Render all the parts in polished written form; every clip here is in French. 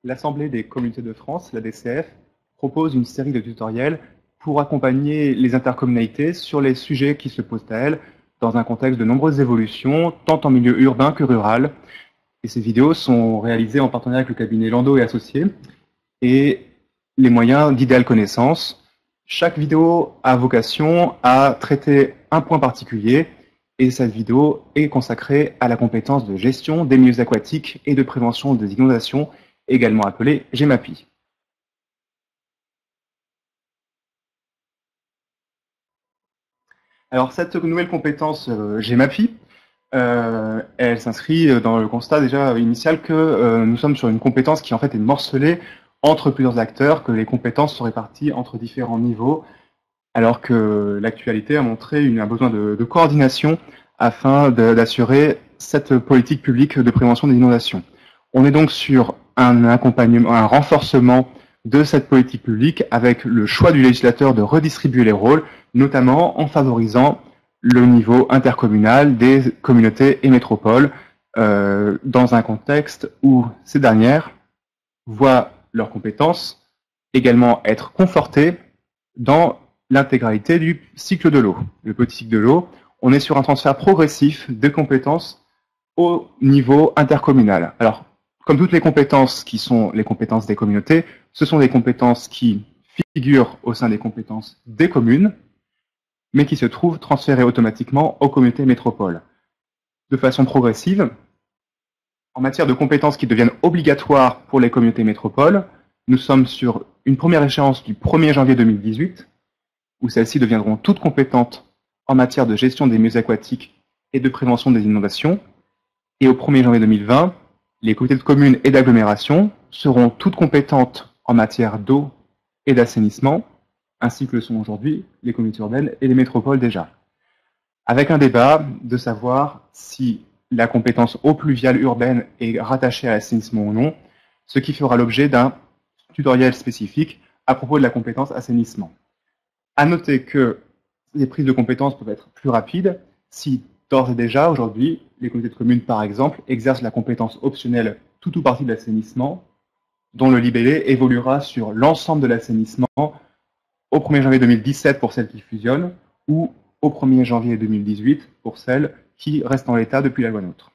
l'Assemblée des communautés de France, la DCF, propose une série de tutoriels pour accompagner les intercommunalités sur les sujets qui se posent à elles dans un contexte de nombreuses évolutions, tant en milieu urbain que rural. Et ces vidéos sont réalisées en partenariat avec le cabinet Landau et Associés et les moyens d'Idéal Connaissance. Chaque vidéo a vocation à traiter un point particulier et cette vidéo est consacrée à la compétence de gestion des milieux aquatiques et de prévention des inondations, également appelée GEMAPI. Alors cette nouvelle compétence GEMAPI, elle s'inscrit dans le constat déjà initial que nous sommes sur une compétence qui en fait est morcelée entre plusieurs acteurs, que les compétences sont réparties entre différents niveaux, alors que l'actualité a montré un besoin de coordination afin d'assurer cette politique publique de prévention des inondations. On est donc sur un accompagnement, un renforcement de cette politique publique avec le choix du législateur de redistribuer les rôles, notamment en favorisant le niveau intercommunal des communautés et métropoles, dans un contexte où ces dernières voient leurs compétences également être confortées dans l'intégralité du cycle de l'eau. Le petit cycle de l'eau, on est sur un transfert progressif de compétences au niveau intercommunal. Alors, comme toutes les compétences qui sont les compétences des communautés, ce sont des compétences qui figurent au sein des compétences des communes, mais qui se trouvent transférées automatiquement aux communautés métropoles. De façon progressive, en matière de compétences qui deviennent obligatoires pour les communautés métropoles, nous sommes sur une première échéance du 1er janvier 2018, où celles-ci deviendront toutes compétentes en matière de gestion des milieux aquatiques et de prévention des inondations. Et au 1er janvier 2020, les comités de communes et d'agglomération seront toutes compétentes en matière d'eau et d'assainissement, ainsi que le sont aujourd'hui les communautés urbaines et les métropoles déjà. Avec un débat de savoir si la compétence eau pluviale urbaine est rattachée à l'assainissement ou non, ce qui fera l'objet d'un tutoriel spécifique à propos de la compétence assainissement. À noter que les prises de compétences peuvent être plus rapides si, d'ores et déjà, aujourd'hui, les communautés de communes, par exemple, exercent la compétence optionnelle tout ou partie de l'assainissement, dont le libellé évoluera sur l'ensemble de l'assainissement au 1er janvier 2017 pour celles qui fusionnent, ou au 1er janvier 2018 pour celles qui restent en l'état depuis la loi NOTRe.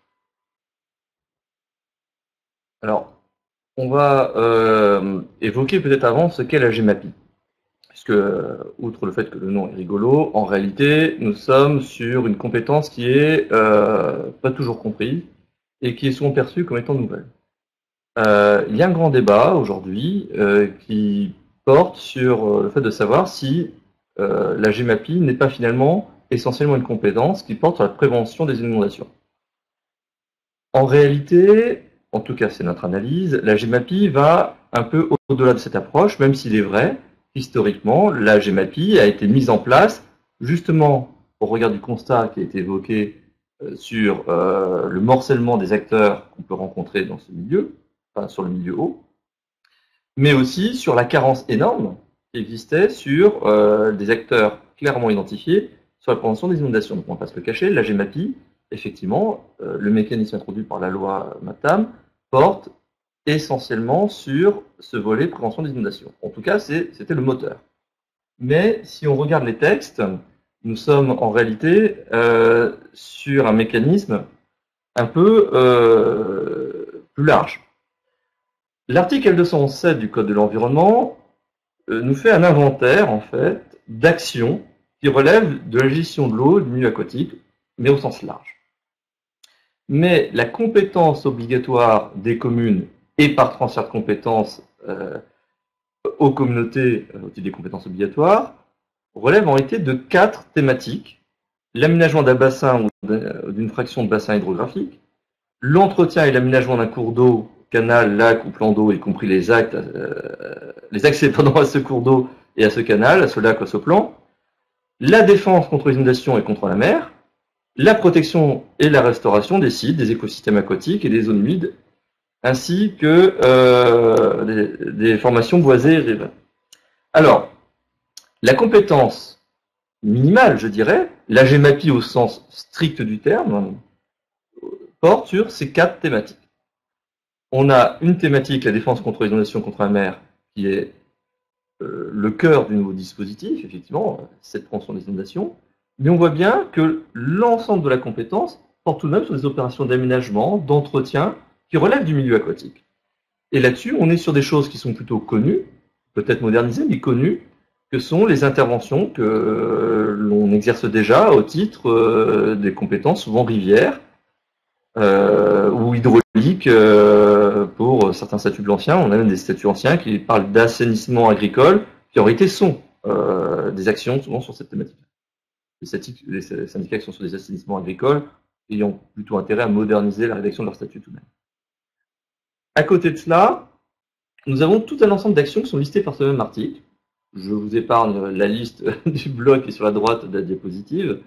Alors, on va évoquer peut-être avant ce qu'est la GEMAPI. Puisque, outre le fait que le nom est rigolo, en réalité, nous sommes sur une compétence qui est pas toujours comprise et qui est souvent perçue comme étant nouvelle. Il y a un grand débat aujourd'hui qui porte sur le fait de savoir si la GEMAPI n'est pas finalement essentiellement une compétence qui porte sur la prévention des inondations. En réalité, en tout cas c'est notre analyse, la GEMAPI va un peu au-delà de cette approche, même s'il est vrai, historiquement, la GEMAPI a été mise en place justement au regard du constat qui a été évoqué sur le morcellement des acteurs qu'on peut rencontrer dans ce milieu, enfin sur le milieu eau, mais aussi sur la carence énorme qui existait sur des acteurs clairement identifiés sur la prévention des inondations. Donc on ne va pas se le cacher, la GEMAPI, effectivement, le mécanisme introduit par la loi MAPTAM porte essentiellement sur ce volet prévention des inondations. En tout cas, c'était le moteur. Mais si on regarde les textes, nous sommes en réalité sur un mécanisme un peu plus large. L'article L211-7 du Code de l'environnement nous fait un inventaire, en fait, d'actions qui relèvent de la gestion de l'eau et du milieu aquatique, mais au sens large. Mais la compétence obligatoire des communes et par transfert de compétences aux communautés au titre des compétences obligatoires relève en réalité de 4 thématiques. L'aménagement d'un bassin ou d'une fraction de bassin hydrographique, l'entretien et l'aménagement d'un cours d'eau, canal, lac ou plan d'eau, y compris les accès à ce cours d'eau et à ce canal, à ce lac ou à ce plan, la défense contre les inondations et contre la mer, la protection et la restauration des sites, des écosystèmes aquatiques et des zones humides, ainsi que des formations boisées et riveraines. Alors, la compétence minimale, je dirais, la GEMAPI au sens strict du terme, porte sur ces 4 thématiques. On a une thématique, la défense contre les inondations contre la mer, qui est le cœur du nouveau dispositif, effectivement, cette prévention des inondations. Mais on voit bien que l'ensemble de la compétence porte tout de même sur des opérations d'aménagement, d'entretien, qui relèvent du milieu aquatique. Et là-dessus, on est sur des choses qui sont plutôt connues, peut-être modernisées, mais connues, que sont les interventions que l'on exerce déjà au titre des compétences souvent rivières ou hydrauliques pour certains statuts de l'ancien. On a même des statuts anciens qui parlent d'assainissement agricole, qui en réalité sont des actions souvent sur cette thématique. Les syndicats qui sont sur des assainissements agricoles ayant plutôt intérêt à moderniser la rédaction de leur statut tout de même. À côté de cela, nous avons tout un ensemble d'actions qui sont listées par ce même article. Je vous épargne la liste du bloc qui est sur la droite de la diapositive.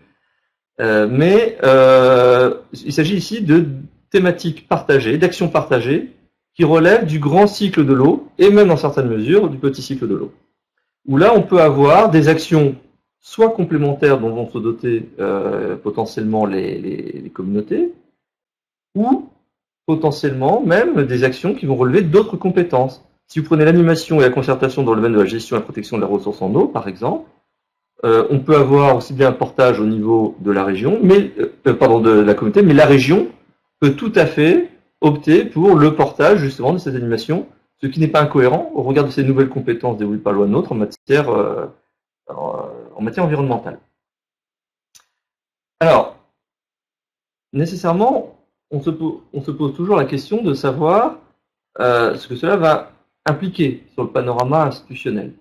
Mais il s'agit ici de thématiques partagées, d'actions partagées, qui relèvent du grand cycle de l'eau, et même dans certaines mesures, du petit cycle de l'eau. Où là, on peut avoir des actions soit complémentaires dont vont se doter potentiellement les communautés, ou potentiellement même des actions qui vont relever d'autres compétences. Si vous prenez l'animation et la concertation dans le domaine de la gestion et la protection de la ressource en eau, par exemple, on peut avoir aussi bien un portage au niveau de la région, mais de la communauté, mais la région peut tout à fait opter pour le portage justement de cette animation, ce qui n'est pas incohérent au regard de ces nouvelles compétences dévolues par loi NOTRe en matière environnementale. Alors, nécessairement, on se pose toujours la question de savoir ce que cela va impliquer sur le panorama institutionnel.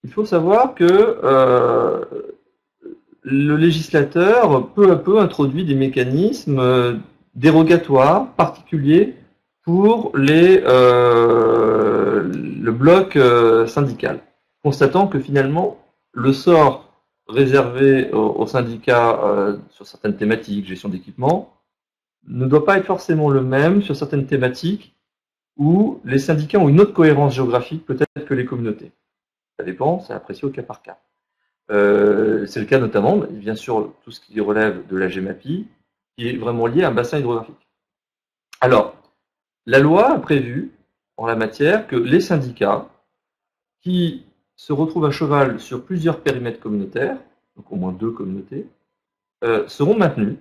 Il faut savoir que le législateur, peu à peu, introduit des mécanismes dérogatoires particuliers pour le bloc syndical, constatant que finalement, le sort réservé aux syndicats sur certaines thématiques, gestion d'équipement, ne doit pas être forcément le même sur certaines thématiques où les syndicats ont une autre cohérence géographique peut-être que les communautés. Ça dépend, c'est apprécié au cas par cas. C'est le cas notamment, bien sûr, tout ce qui relève de la GEMAPI, qui est vraiment lié à un bassin hydrographique. Alors, la loi a prévu, en la matière, que les syndicats qui se retrouvent à cheval sur plusieurs périmètres communautaires, donc au moins 2 communautés, seront maintenus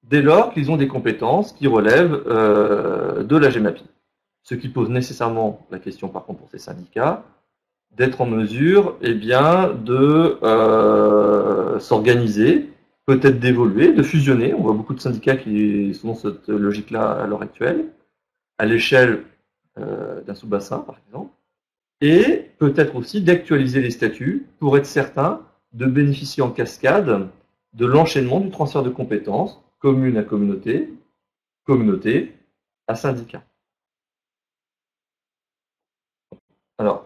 dès lors qu'ils ont des compétences qui relèvent de la GEMAPI. Ce qui pose nécessairement la question, par contre, pour ces syndicats, d'être en mesure de s'organiser, peut-être d'évoluer, de fusionner. On voit beaucoup de syndicats qui sont dans cette logique-là à l'heure actuelle, à l'échelle d'un sous-bassin, par exemple, et peut-être aussi d'actualiser les statuts pour être certain de bénéficier en cascade de l'enchaînement du transfert de compétences, commune à communauté, communauté à syndicat. Alors,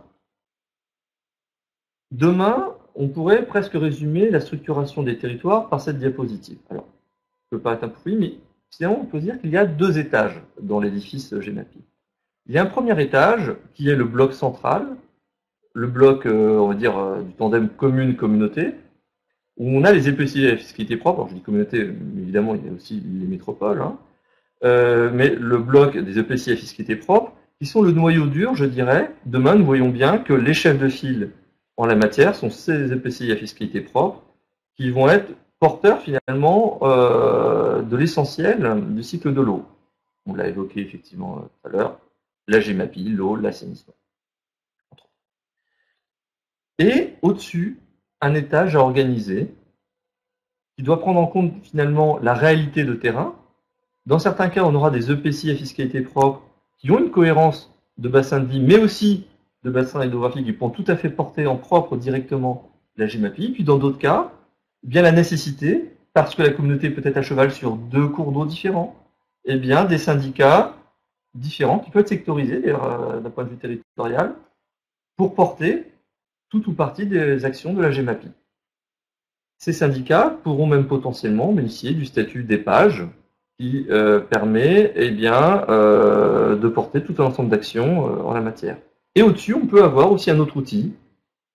demain, on pourrait presque résumer la structuration des territoires par cette diapositive. Alors, ça peut paraître un peu fouillis, mais finalement, on peut dire qu'il y a 2 étages dans l'édifice GEMAPI. Il y a un premier étage qui est le bloc central, le bloc, on va dire, du tandem commune-communauté, où on a les EPCI à fiscalité propre. Alors, je dis communauté, mais évidemment, il y a aussi les métropoles, hein. Mais le bloc des EPCI à fiscalité propre, qui sont le noyau dur, je dirais. Demain, nous voyons bien que les chefs de file en la matière sont ces EPCI à fiscalité propre qui vont être porteurs finalement de l'essentiel du cycle de l'eau. On l'a évoqué effectivement tout à l'heure, la GEMAPI, l'eau, l'assainissement. Et au-dessus, un étage à organiser qui doit prendre en compte finalement la réalité de terrain. Dans certains cas, on aura des EPCI à fiscalité propre qui ont une cohérence de bassin de vie, mais aussi de bassins hydrographiques qui pourront tout à fait porter en propre directement la GEMAPI. Puis dans d'autres cas, bien la nécessité, parce que la communauté peut être à cheval sur 2 cours d'eau différents, et bien des syndicats différents qui peuvent être sectorisés d'un point de vue territorial pour porter tout ou partie des actions de la GEMAPI. Ces syndicats pourront même potentiellement bénéficier du statut d'EPAGE qui permet de porter tout un ensemble d'actions en la matière. Et au-dessus, on peut avoir aussi un autre outil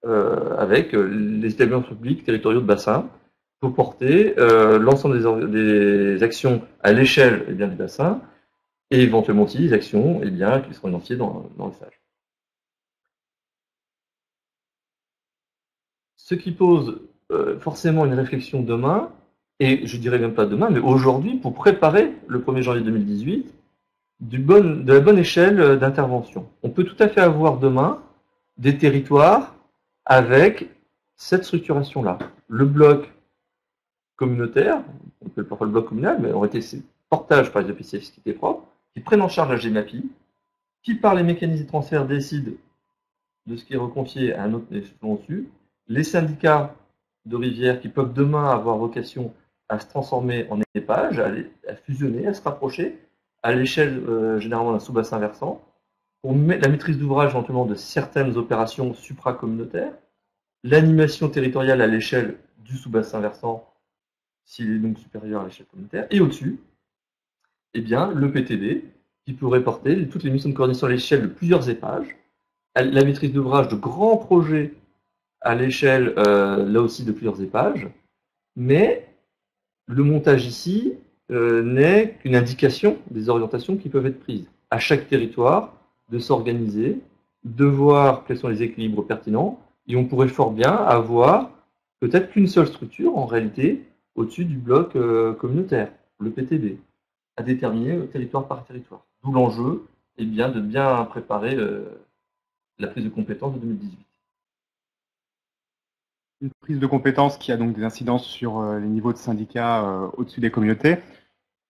avec les établissements publics territoriaux de bassin pour porter l'ensemble des actions à l'échelle du bassin et éventuellement aussi les actions qui seront identifiées dans le sage. Ce qui pose forcément une réflexion demain, et je dirais même pas demain, mais aujourd'hui, pour préparer le 1er janvier 2018, de la bonne échelle d'intervention. On peut tout à fait avoir demain des territoires avec cette structuration-là. Le bloc communautaire, on peut parfois le bloc communal, mais aurait été ces portages par les EPCI à fiscalité propre, qui prennent en charge la GEMAPI, qui par les mécanismes de transfert décident de ce qui est reconfié à un autre échelon au-dessus, les syndicats de rivières qui peuvent demain avoir vocation à se transformer en EPAGE, à fusionner, à se rapprocher, à l'échelle généralement d'un sous-bassin versant, pour la maîtrise d'ouvrage éventuellement de certaines opérations supracommunautaires, l'animation territoriale à l'échelle du sous-bassin versant, s'il est donc supérieur à l'échelle communautaire, et au-dessus, eh bien, le PTB, qui pourrait porter toutes les missions de coordination à l'échelle de plusieurs épages, la maîtrise d'ouvrage de grands projets à l'échelle, là aussi, de plusieurs épages, mais le montage ici n'est qu'une indication des orientations qui peuvent être prises. À chaque territoire, de s'organiser, de voir quels sont les équilibres pertinents, et on pourrait fort bien avoir peut-être qu'une seule structure, en réalité, au-dessus du bloc communautaire, le PTB, à déterminer territoire par territoire. D'où l'enjeu de bien préparer la prise de compétence de 2018. Une prise de compétence qui a donc des incidences sur les niveaux de syndicats au-dessus des communautés.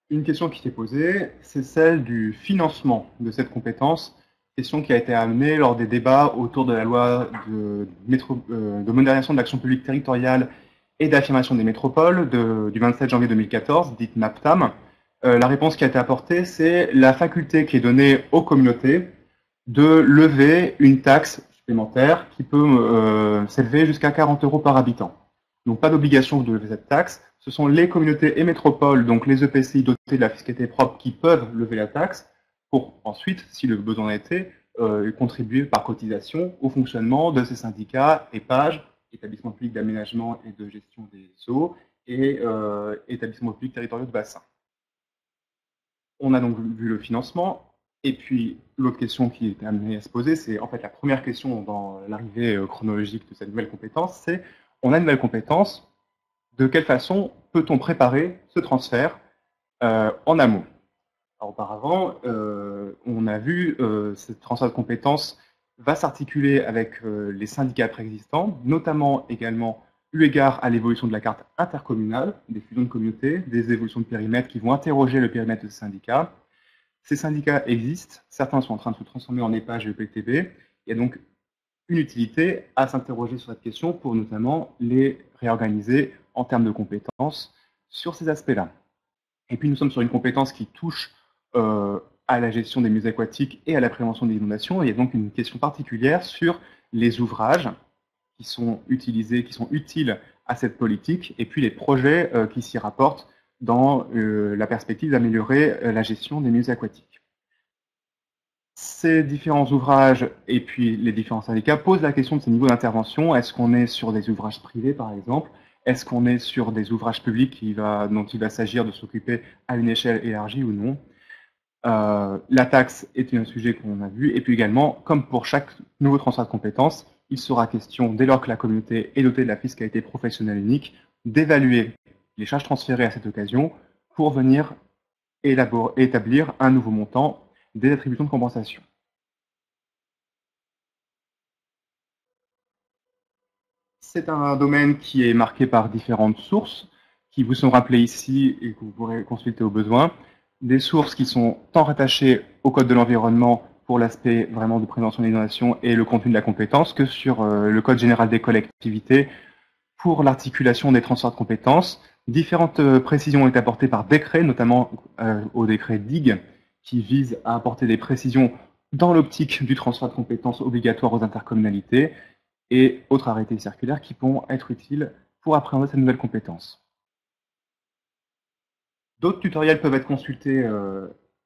Une question qui s'est posée, c'est celle du financement de cette compétence, question qui a été amenée lors des débats autour de la loi de modernisation de l'action publique territoriale et d'affirmation des métropoles du 27 janvier 2014, dite MAPTAM. La réponse qui a été apportée, c'est la faculté qui est donnée aux communautés de lever une taxe supplémentaire qui peut s'élever jusqu'à 40 € par habitant. Donc pas d'obligation de lever cette taxe. Ce sont les communautés et métropoles, donc les EPCI dotés de la fiscalité propre, qui peuvent lever la taxe pour ensuite, si le besoin en était, contribuer par cotisation au fonctionnement de ces syndicats, EPAGE, établissements publics d'aménagement et de gestion des eaux, et établissements publics territoriaux de bassin. On a donc vu le financement. Et puis, l'autre question qui est amenée à se poser, c'est en fait la première question dans l'arrivée chronologique de cette nouvelle compétence, c'est on a une nouvelle compétence, de quelle façon peut-on préparer ce transfert en amont? Alors, auparavant, on a vu ce transfert de compétences va s'articuler avec les syndicats préexistants, notamment également eu égard à l'évolution de la carte intercommunale, des fusions de communautés, des évolutions de périmètre qui vont interroger le périmètre de ces syndicats. Ces syndicats existent, certains sont en train de se transformer en EPAGE et EPTB. Il y a donc une utilité à s'interroger sur cette question pour notamment les réorganiser en termes de compétences sur ces aspects-là. Et puis nous sommes sur une compétence qui touche à la gestion des milieux aquatiques et à la prévention des inondations. Il y a donc une question particulière sur les ouvrages qui sont utilisés, qui sont utiles à cette politique, et puis les projets qui s'y rapportent dans la perspective d'améliorer la gestion des milieux aquatiques. Ces différents ouvrages et puis les différents syndicats posent la question de ces niveaux d'intervention. Est-ce qu'on est sur des ouvrages privés, par exemple? Est-ce qu'on est sur des ouvrages publics dont il va s'agir de s'occuper à une échelle élargie ou non? La taxe est un sujet qu'on a vu. Et puis également, comme pour chaque nouveau transfert de compétences, il sera question, dès lors que la communauté est dotée de la fiscalité professionnelle unique, d'évaluer les charges transférées à cette occasion pour venir établir un nouveau montant des attributions de compensation. C'est un domaine qui est marqué par différentes sources qui vous sont rappelées ici et que vous pourrez consulter au besoin. Des sources qui sont tant rattachées au Code de l'environnement pour l'aspect vraiment de prévention des inondations et le contenu de la compétence que sur le Code général des collectivités pour l'articulation des transferts de compétences. Différentes précisions ont été apportées par décret, notamment au décret DIG, qui vise à apporter des précisions dans l'optique du transfert de compétences obligatoire aux intercommunalités et autres arrêtés circulaires qui pourront être utiles pour appréhender cette nouvelle compétence. D'autres tutoriels peuvent être consultés,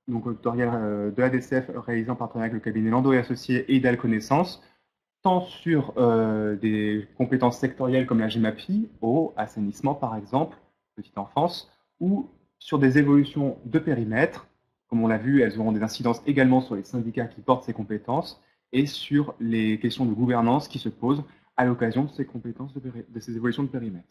donc le tutoriel de l'ADCF réalisé en partenariat avec le cabinet Landau et Associés et Ideal Connaissances, tant sur des compétences sectorielles comme la GEMAPI, eau, assainissement par exemple, petite enfance, ou sur des évolutions de périmètre, Comme on l'a vu, elles auront des incidences également sur les syndicats qui portent ces compétences et sur les questions de gouvernance qui se posent à l'occasion de ces compétences de ces évolutions de périmètre.